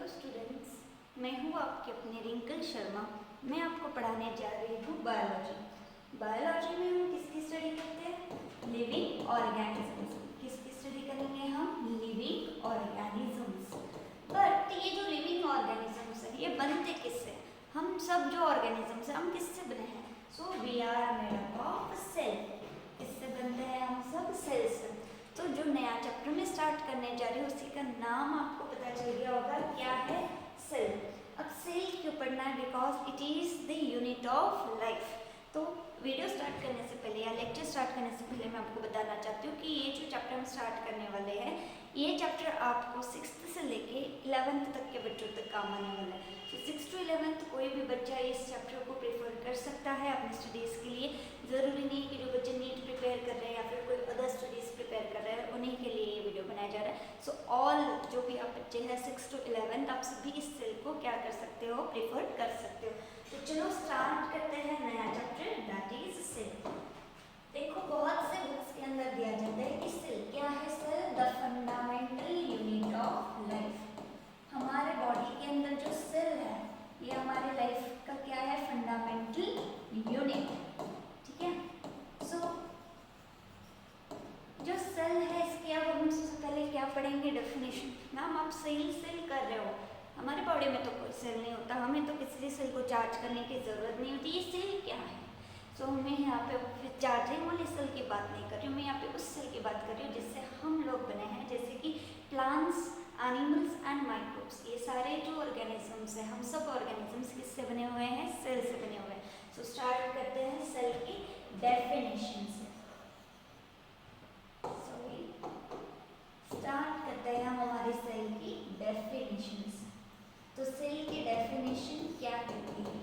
Hello students, मैं हूँ आपकी अपनी रिंकल शर्मा। मैं आपको पढ़ाने जा रही हूँ बायोलॉजी। बायोलॉजी में हम किसकी स्टडी करते हैं? Living organisms. किसकी स्टडी करेंगे हम? Living organisms. बट ये जो लिविंग ऑर्गेनिजम्स है ये बनते किससे? हम सब जो ऑर्गेनिजम्स हैं हम किससे बने हैं? So we are made up of cell. किससे बनते हैं हम सब? सेल से। तो जो नया चैप्टर में स्टार्ट करने जा रही हूँ उसी का नाम आपको पता चल गया होगा, क्या है? सेल। अब सेल क्यों पढ़ना है? Because it is the unit of life. तो वीडियो स्टार्ट करने से पहले या लेक्चर स्टार्ट करने से पहले मैं आपको बताना चाहती हूँ कि ये जो चैप्टर हम स्टार्ट करने वाले हैं ये चैप्टर आपको 6th से लेके 11th तक के बच्चों तक काम आने वाला है। तो 6th to 11th कोई भी बच्चा इस चैप्टर को प्रेफर कर सकता है अपनी स्टडीज़ के लिए। ज़रूरी नहीं कि जो बच्चे नीट प्रिपेयर कर रहे हैं या फिर कोई अदर स्टडीज़ प्रिपेयर कर रहे हैं उन्हीं के लिए ये वीडियो बनाया जा रहा है। सो ऑल जो भी आप बच्चे हैं 6th to 11th आप सभी इस सेल को क्या कर सकते हो? प्रेफर कर सकते हो। तो चलो स्टार्ट करते हैं नया चैप्टर, दैट इज सेल। देखो बहुत से बुक्स के अंदर दिया जाता है कि सेल क्या है? Cell the fundamental unit of life. हमारे बॉडी के अंदर जो सेल है ये हमारे लाइफ का क्या है? Fundamental unit. ठीक है। सो जो सेल है इसकी अब हम सबसे पहले क्या पढ़ेंगे? डेफिनेशन। मैम आप सेल कर रहे हो, हमारे बॉडी में तो कोई सेल नहीं होता, हमें तो किसी सेल को चार्ज करने की ज़रूरत नहीं होती। ये सेल क्या है? सो मैं यहाँ पे चार्जिंग वाली सेल की बात नहीं कर रही हूँ, मैं यहाँ पे उस सेल की बात कर रही हूँ जिससे हम लोग बने हैं, जैसे कि प्लांट्स, एनिमल्स एंड माइक्रोब्स। ये सारे जो ऑर्गेनिजम्स हैं हम सब ऑर्गेनिजम्स किससे बने हुए हैं? सेल से बने हुए हैं। सो स्टार्ट करते हैं सेल की डेफिनेशन से। स्टार्ट करते हैं हम हमारी सेल की डेफिनेशन से। तो सेल की डेफिनेशन क्या कहती है?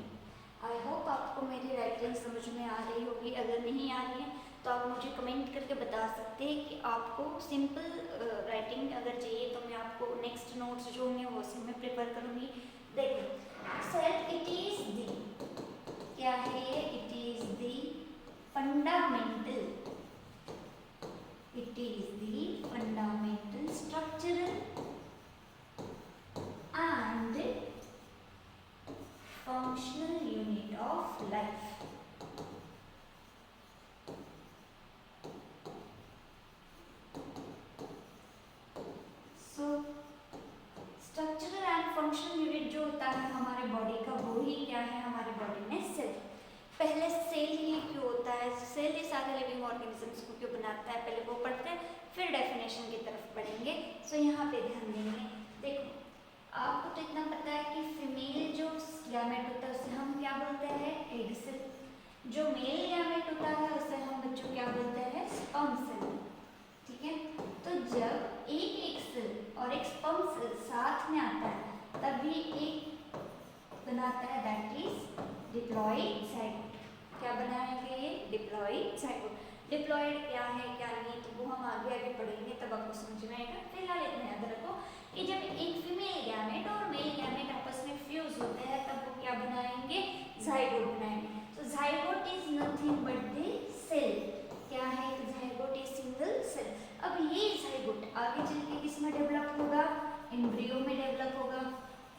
आई होप आपको मेरी राइटिंग समझ में आ रही होगी। अगर नहीं आ रही है तो आप मुझे कमेंट करके बता सकते हैं कि आपको सिंपल राइटिंग अगर चाहिए तो मैं आपको नेक्स्ट नोट्स जो होंगे वो सब मैं प्रिपेयर करूँगी। देखो सेल इट इज दी, क्या है ये? It is the fundamental, it is the fundamental structural and functional unit of life. So structural and functional unit जो होता है हमारे बॉडी का वो ही क्या है? हमारे बॉडी में सेल। पहले सेल ही क्यों होता है? सेल ही सारे लिविंग ऑर्गेनिजम्स को क्यों बनाता है? पहले वो पढ़ते हैं फिर डेफिनेशन की तरफ पढ़ेंगे। सो यहाँ पे ध्यान देंगे। देखो आपको तो इतना पता है कि फीमेल जो गैमेट होता है उसे हम क्या बोलते हैं? Egg cell. जो मेल गैमेट होता है उसे हम बच्चों क्या बोलते हैं? Sperm cell. ठीक है। तो जब एक एग सेल और एक स्पर्म सेल साथ में आता है तभी एक बनाता है, दैट इज डिप्लॉइड जाइगोट। क्या बनाएंगे? ये डिप्लॉइड जाइगोट। डिप्लॉइड क्या है क्या नहीं तो वो हम आगे आगे पढ़ेंगे तब आपको समझ में आएगा। फिलहाल इतना याद रखो कि जब एक फीमेल गैमेट और मेल गैमेट आपस में फ्यूज होते हैं तब वो क्या बनाएंगे? जाइगोट बनाएंगे। तो zygote is nothing but the cell. क्या है? Zygote is single cell. अब ये जाइगोट आगे चल के किस में डेवलप होगा? एम्ब्रियो में डेवलप होगा।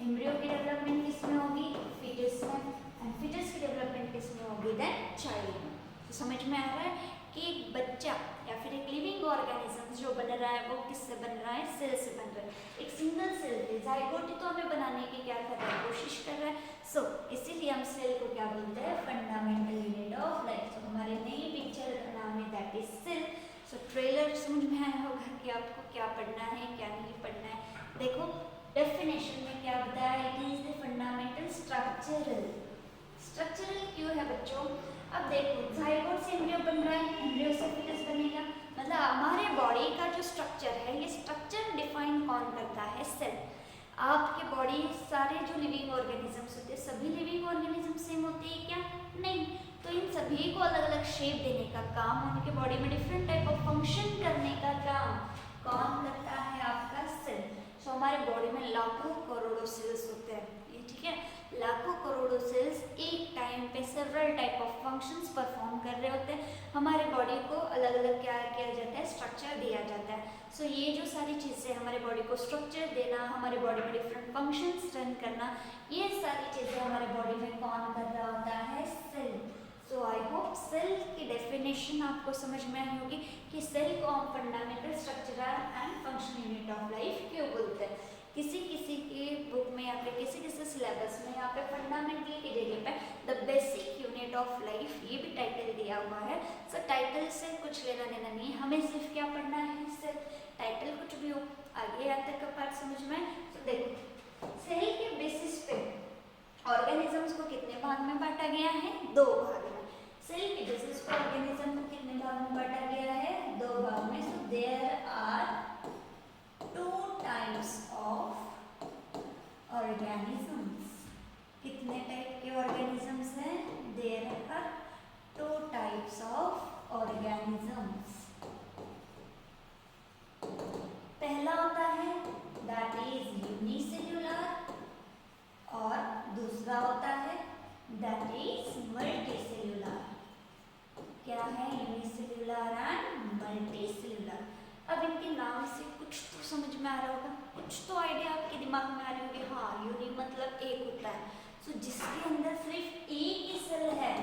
एम्ब्रियो की डेवलपमेंट किस में होगी? फीटस में। एंड फीटस की डेवलपमेंट किस में होगी? देन चाइल्ड में। तो समझ में आ रहा है कि एक बच्चा या फिर एक लिविंग ऑर्गेनिज्म जो बन रहा है वो किससे बन रहा है? सेल से बन रहा है। एक सिंगल सेल थे, जाइगोट तो हमें बनाने की क्या कर रहा है? कोशिश कर रहा है। सो इसीलिए हम सेल को क्या बोलते हैं? Fundamental unit of life. तो हमारे नई पिक्चर का नाम है that is cell. So trailer समझ में आया होगा कि आपको क्या पढ़ना है क्या नहीं पढ़ना है। देखो डेफिनेशन में क्या बताया? It is the fundamental structural. Structural क्यों है बच्चों? अब देखो जाइगोट से एम्ब्रियो बन रहा है, एम्ब्रियो से फीटस बनेगा, मतलब हमारे बॉडी का जो स्ट्रक्चर है ये स्ट्रक्चर डिफाइन कौन करता है? सेल। आपके बॉडी सारे जो लिविंग ऑर्गेनिजम्स होते हैं सभी लिविंग ऑर्गेनिज्म सेम होते हैं क्या? नहीं। तो इन सभी को अलग अलग शेप देने का काम, उनके बॉडी में डिफरेंट टाइप ऑफ फंक्शन करने का काम कौन करता है? आपका सेल। सो हमारे बॉडी में लाखों करोड़ों सेल्स होते हैं, ये ठीक है, लाखों करोड़ों सेल्स एक टाइम पे several type of functions perform कर रहे होते हैं। हमारे बॉडी को अलग अलग क्या किया जाता है, स्ट्रक्चर दिया जाता है। सो ये जो सारी चीज़ें हमारे बॉडी को स्ट्रक्चर देना, हमारे बॉडी में डिफरेंट फंक्शंस रन करना, ये सारी चीज़ें हमारे बॉडी में कौन कर रहा होता है, cell. So I hope cell की डेफिनेशन आपको समझ में आई होगी कि सेल को हम fundamental structural and functional unit of life क्यों बोलते हैं। किसी किसी के बुक में या फिर किसी किसी सिलेबस में यहाँ पे फंडामेंटल की जगह पे the basic unit of life ये भी टाइटल दिया हुआ है। सो टाइटल से कुछ लेना देना नहीं, हमें सिर्फ क्या पढ़ना है, सिर्फ टाइटल कुछ भी हो, आगे यहाँ तक का पार्ट समझ में। तो देखो सेल के बेसिस पे ऑर्गेनिजम्स को कितने भाग में बांटा गया है, 2 भाग में। सेल के बेसिस पे ऑर्गेनिज्म को कितने भाग में बांटा गया है, 2 भाग में। So there are 2 types of organisms. कितने टाइप के ऑर्गेनिजम्स हैं, there are 2 types of organisms. पहला होता है दैट इज यूनिसेल्यूलर और दूसरा होता है दैट इज मल्टीसेल्यूलर। क्या है, यूनिसेल्यूलर एंड मल्टीसेल्यूलर। अब इनके नाम से कुछ तो समझ में आ रहा होगा, कुछ तो आइडिया आपके दिमाग में आ रही होगी। हाँ, यूनि मतलब एक होता है। सो जिसके अंदर सिर्फ एक ही सेल है,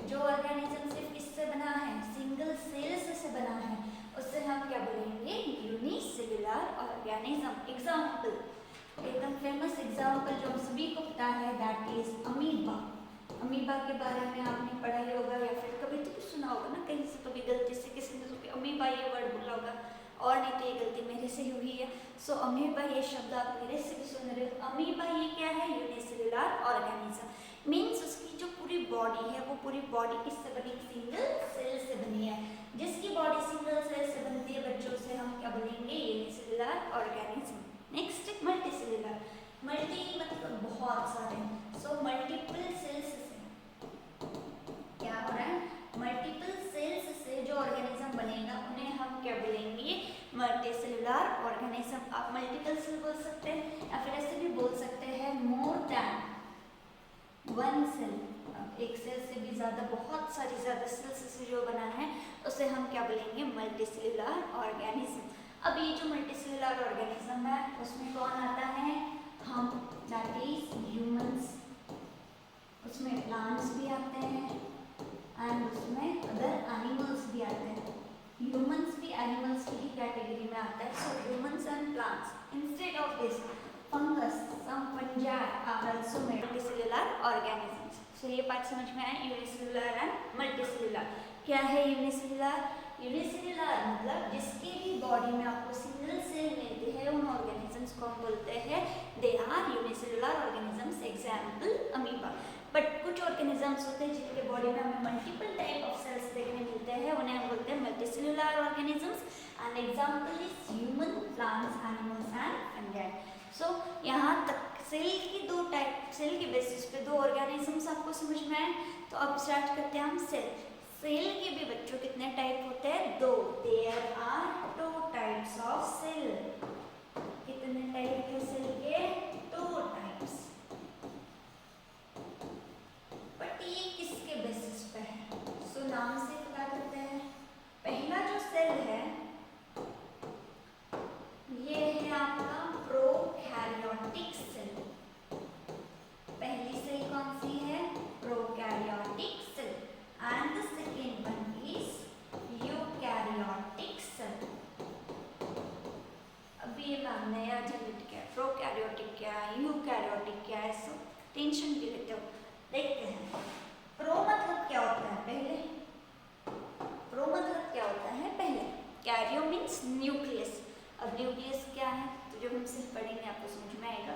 जो ऑर्गेनिज्म सिर्फ किससे बना है, सिंगल सेल से बना है, उससे हम क्या बोलेंगे, यूनिसेल्यूलर ऑर्गेनिज्म। एग्जाम्पल, एकदम फेमस एग्जाम्पल जो हम सभी को पता है दैट इज अमीबा। अमीबा के बारे में आपने पढ़ा ही होगा या फिर कभी तो सुना होगा ना, कहीं से कभी गलती से किसी ने तो अमीबा ये वर्ड बोला होगा, और नहीं तो ये गलती मेरे से हुई है। सो अमीबा ये शब्द आप मेरे से भी सुन रहे हो। अमीबा ये क्या है, यूनिसेल्यूलर ऑर्गेनिज्म। मीन्स उसकी जो पूरी बॉडी है वो पूरी बॉडी किससे बनी, सिंगल सेल से बनी है। जिसकी बॉडी सिंगल सेल से बनती है बच्चों से हम क्या बोलेंगे, unicellular organism. Next multicellular. Multi मतलब बहुत सारे, सो मल्टीपल सेल्स से क्या हो रहा है, मल्टीपल सेल्स से जो ऑर्गेनिज्म बनेगा उन्हें हम क्या बोलेंगे, मल्टीसेल्यूलर ऑर्गेनिज्म। आप मल्टीपल सेल बोल सकते हैं या फिर ऐसे भी बोल सकते हैं मोर देन 1 सेल। एक सेल से भी ज्यादा, बहुत सारी ज्यादा सेल्स से जो बना है उसे हम क्या बोलेंगे, मल्टीसेल्यूलर ऑर्गेनिज्म। अब ये जो मल्टीसेल्यूलर ऑर्गेनिज्म है उसमें कौन आता है, हम, दैट इज ह्यूमंस। उसमें प्लांट्स भी आते हैं एंड उसमें अदर एनिमल्स भी आते हैं। ह्यूमंस भी एनिमल्स की ही कैटेगरी में आता है। So humans and plants instead of this fungus, some fungi are also multicellular organisms. So ये बात समझ में आया, यूनिसेल्यूलर एंड मल्टीसेल्यूलर। क्या है यूनिसेल्यूलर, यूनिसेल्यूलर मतलब जिसकी भी बॉडी में आपको सिंगल सेल मिलती है उन ऑर्गेनिजम्स को हम बोलते हैं they are unicellular organisms. Example amoeba. But कुछ ऑर्गेनिजम्स होते हैं जिनके बॉडी में हमें मल्टीपल टाइप ऑफ सेल्स देखने मिलते हैं, उन्हें हम बोलते हैं multicellular organisms. And example is human, plants, animals and fungi. So यहाँ तक सेल की 2 टाइप, सेल के बेसिस पे 2 ऑर्गेनिजम्स आपको समझ में आए। तो अब स्टार्ट करते हैं हम सेल। सेल के भी बच्चों कितने टाइप होते हैं, 2। There are 2 types of cell. कितने टाइप है सेल के, 2 टाइप्स। बट ये किसके बेसिस पे है, सो नाम से पता करते हैं। पहला जो सेल है ये है आपका प्रोकैरियोटिक सेल। पहली सेल कौन सी है, prokaryotic cell. And the second one is eukaryotic cell. अभी ये मैम नया जनरेट किया, प्रोकैरियोटिक क्या है, यूकैरियोटिक क्या है, सो टेंशन भी लेते हो। देखते हैं प्रो मतलब क्या होता है, पहले प्रो मतलब क्या होता है, पहले। Cairo means nucleus. अब न्यूक्लियस क्या है तो जो हम सिर्फ पढ़ेंगे आपको समझ में आएगा।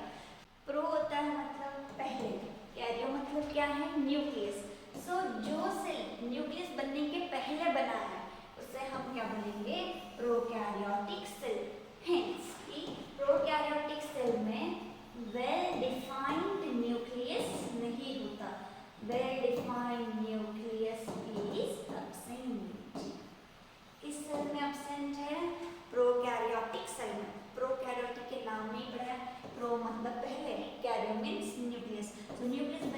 प्रो होता है मतलब पहले, कैरियो मतलब क्या है, न्यूक्लियस। सो जो सेल न्यूक्लियस बनने के पहले बना है उसे हम क्या बोलेंगे, प्रोकैरियोटिक सेल। हेंस कि प्रोकैरियोटिक सेल में वेल डिफाइंड न्यूक्लियस नहीं होता। Well defined nucleus is absent. किस सेल में एब्सेंट है, प्रोकैरियोटिक सेल में। प्रोकैरियोटिक के नाम नहीं पड़ा है, प्रो मतलब पहले, कैरियो मीन्स न्यूक्लियस। तो न्यूक्लियस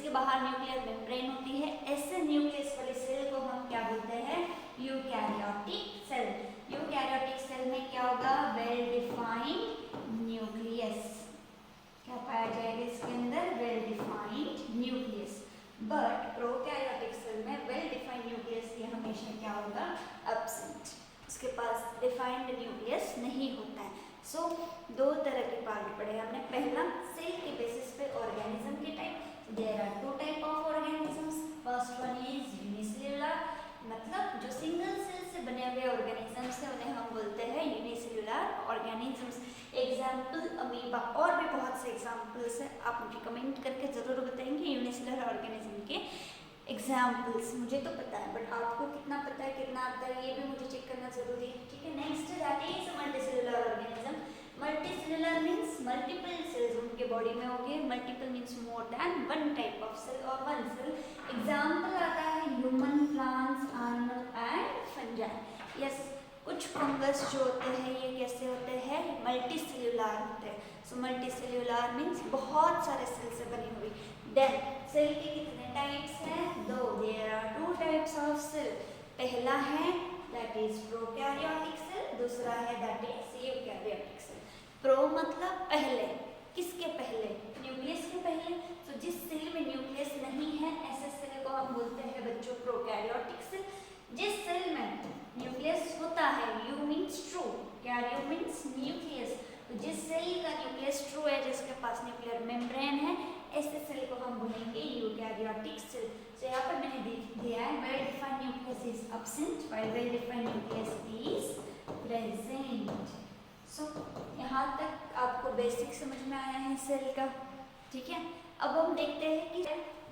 उसके बाहर न्यूक्लियर मेम्ब्रेन होती है। ऐसे न्यूक्लियस वाली सेल को हम क्या बोलते हैं? Eukaryotic cell. यूकैरियोटिक सेल में क्या होगा? Well defined nucleus. क्या पाया जाएगा इसके अंदर? Well defined nucleus. But prokaryotic cell में वेल डिफाइंड न्यूक्लियस ये हमेशा क्या होगा? एब्सेंट। उसके पास डिफाइंड न्यूक्लियस नहीं होता है। सो दो तरह के पार्ट पढ़े हमने। पहला, सेल के बेसिस पे ऑर्गेनिज्म के type. There are two type of organisms. First one is unicellular, मतलब जो सिंगल सेल से बने हुए ऑर्गेनिजम्स हैं उन्हें हम बोलते हैं यूनिसेल्युलर ऑर्गेनिजम्स। एग्जाम्पल अमीबा, और भी बहुत से एग्जाम्पल्स हैं, आप मुझे कमेंट करके ज़रूर बताएंगे यूनिसेल्युलर ऑर्गेनिज्म के एग्जाम्पल्स। मुझे तो पता है, बट आपको कितना पता है, कितना आता है, ये भी मुझे चेक करना जरूरी है। ठीक है, next that is multicellular organism. Multicellular means multiple cells उनके बॉडी में होंगे। Multiple means more than one type of cell और वन सेल। एग्जाम्पल आता है human, plants, animal and fungi. Yes, कुछ फंगस जो होते हैं ये कैसे होते हैं? मल्टीसेल्युलर होते हैं। सो मल्टीसेल्युलर मीन्स बहुत सारे सेल से बनी हुई। देन सेल के कितने टाइप्स हैं? दो। There are two types of cell. पहला है दैट इज प्रोकैरियोटिक सेल, दूसरा है that is eukaryotic cell. Pro मतलब पहले, किसके पहले? न्यूक्लियस के पहले। तो जिस सेल में न्यूक्लियस नहीं है ऐसे सेल को हम बोलते हैं बच्चों प्रोकैरियोटिक सेल। जिस सेल में न्यूक्लियस होता है, you means true, Cairo means nucleus, तो जिस सेल का न्यूक्लियस ट्रू है, जिसके पास न्यूक्लियर मेम्ब्रेन है, ऐसे सेल को हम बोलेंगे यूकैरियोटिक सेल। तो यहाँ पर मैंने दिया है well defined nucleus is absent while well defined nucleus is present. So यहाँ तक आपको बेसिक समझ में आया है सेल का। ठीक है, अब हम देखते हैं कि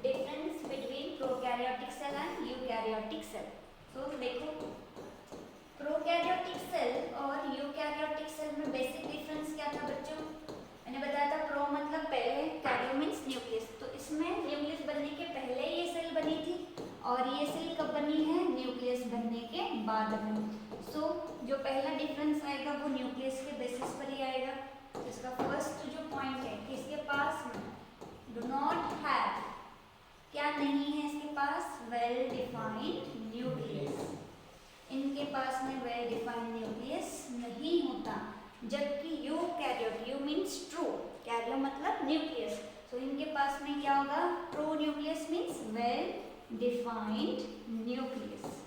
difference between prokaryotic cell and eukaryotic cell. तो देखो, प्रोकैरियोटिक सेल और यूकैरियोटिक सेल में बेसिक डिफरेंस क्या था बच्चों? मैंने बताया था प्रो मतलब पहले, कैरियो मीन्स न्यूक्लियस। तो इसमें न्यूक्लियस बनने के पहले ये सेल बनी थी और ये सेल कब बनी है? न्यूक्लियस बनने के बाद बनी। सो जो पहला डिफरेंस आएगा वो न्यूक्लियस के बेसिस पर ही आएगा। तो इसका फर्स्ट जो पॉइंट है कि इसके पास डू नॉट हैव, क्या नहीं है इसके पास? Well defined nucleus. इनके पास में वेल डिफाइंड न्यूक्लियस नहीं होता। जबकि eukaryote, you means true, Cairo मतलब न्यूक्लियस, तो इनके पास में क्या होगा? True nucleus means well defined nucleus.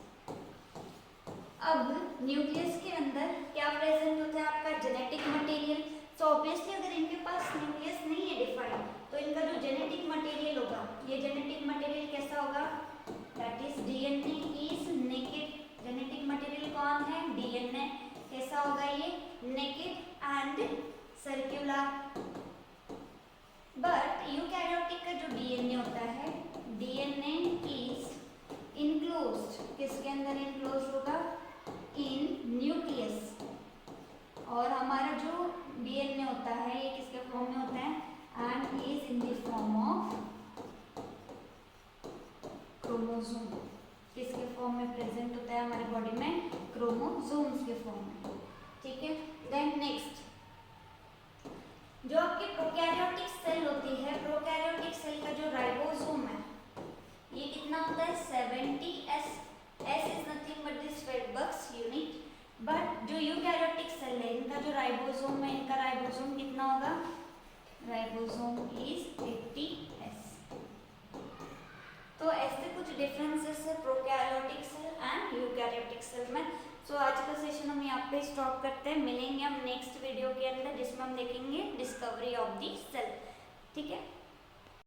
अब न्यूक्लियस के अंदर क्या प्रेजेंट होता है? आपका जेनेटिक मटेरियल। तो ऑब्वियसली अगर इनके पास न्यूक्लियस नहीं है डिफाइंड, तो इनका जो जेनेटिक मटेरियल होगा, ये जेनेटिक मटेरियल कैसा होगा? That is DNA is naked. Genetic material कौन है? डीएनए। कैसा होगा ये? Naked and circular. But eukaryotic का जो डीएनए होता है, डीएनए इज इनक्लोज्ड। किसके अंदर इनक्लोज्ड होगा? इन न्यूक्लियस। और हमारा जो डीएनए होता है ये किसके फॉर्म में होता है? And is in the form of chromosome. किसके फॉर्म में प्रेजेंट होता है हमारी बॉडी में? क्रोमोसोम्स के फॉर्म में। ठीक है, देन नेक्स्ट जो आपकी प्रोकैरियोटिक सेल होती है, प्रोकैरियोटिक सेल का जो राइबोसोम है ये कितना होता है? 70S। S is nothing but this फेडबक्स यूनिट। बट जो यूकैरियोटिक सेल है इनका जो राइबोसोम है, इनका राइबोसोम कितना होगा? Ribosome is 80S। तो ऐसे कुछ डिफरेंसेस है prokaryotic cell and eukaryotic cell में। सो आज का सेशन हम यहाँ पे स्टॉप करते हैं। मिलेंगे हम नेक्स्ट वीडियो के अंदर जिसमें हम देखेंगे डिस्कवरी ऑफ दी सेल। ठीक है।